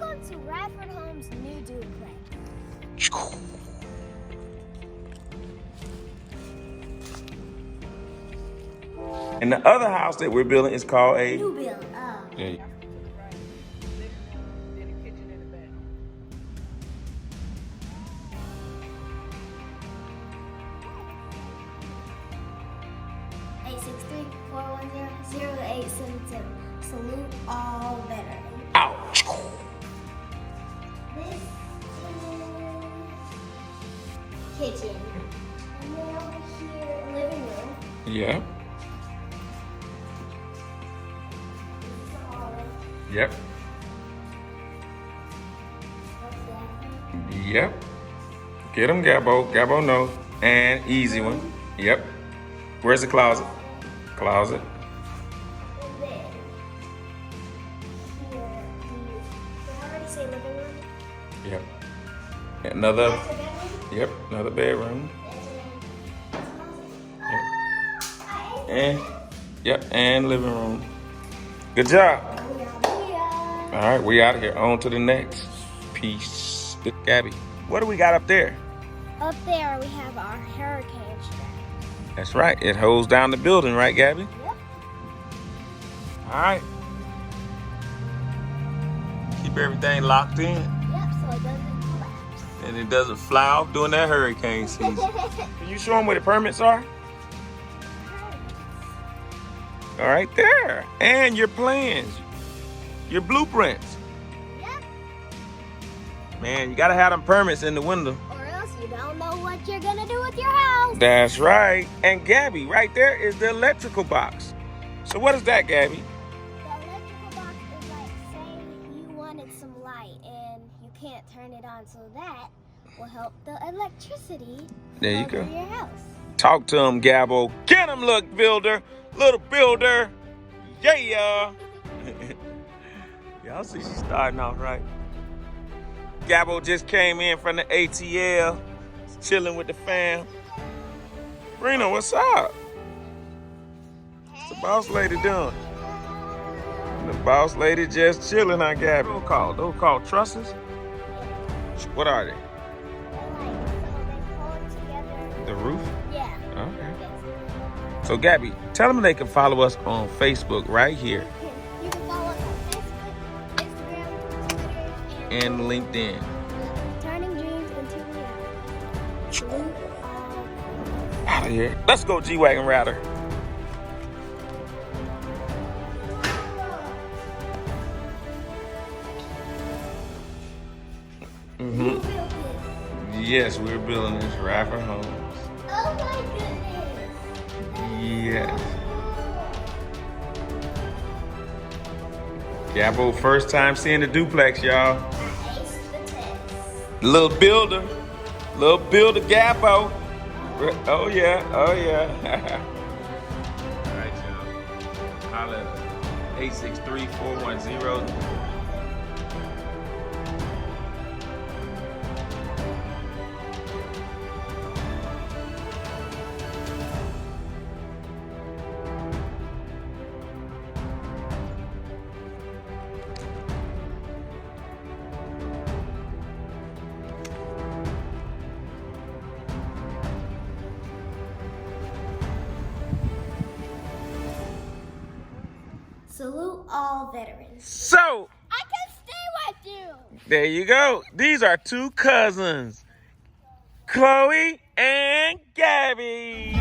Welcome to Radford Homes' new duplex. And the other house that we're building is called a New build. Yeah. Salute all veterans. Ouch. This is kitchen. And then over here, living room. Yeah. This is the hallway. Yep. What's that? Yep. Get him, Gabbo. Gabbo, no. And easy one. Yep. Where's the closet? Closet. And then here, did I already say living room? Yep. Another. Master bedroom? Yep. Another bedroom. That's a closet. Yep. And yep. And living room. Good job. All right, we out of here. On to the next. Peace. Gabby, what do we got up there? Up there we have our hurricane strap. That's right. It holds down the building, right, Gabby? Yep. All right. Keep everything locked in. Yep, so it doesn't collapse. And it doesn't fly off during that hurricane season. Can you show them where the permits are? All right, there. And your plans, your blueprints. Yep. Man, you gotta have them permits in the window. Or else you don't know what you're gonna do with your house. That's right. And Gabby, right there is the electrical box. So what is that, Gabby? The electrical box is like, say you wanted some light and you can't turn it on, so that will help the electricity There you flow go. through your house. Talk to him, Gabbo. Get him, look, builder. Little builder. Yeah. Y'all see she's starting off right. Gabbo just came in from the ATL. Chilling with the fam. Sabrina, what's up? What's the boss lady doing? The boss lady just chilling on Gabby. Those called trusses? What are they? They're like, so they hold together. The roof? Yeah. Okay. Yes. So Gabby, tell them they can follow us on Facebook right here You can follow us on Facebook, Instagram, Twitter, and LinkedIn. Turning Dreams into Reality. Salute all. Out of here. Let's go, G-Wagon Router. Who built this? Yes, we're building this Radford Homes. Oh my goodness. Yes. Gabbo, first time seeing the duplex, y'all. I aced the test. Little builder Gabbo. Oh yeah, oh yeah. All right, y'all. Holla 863-410. Salute all veterans. So, I can stay with you. there you go. These are two cousins, Chloe and Gabby.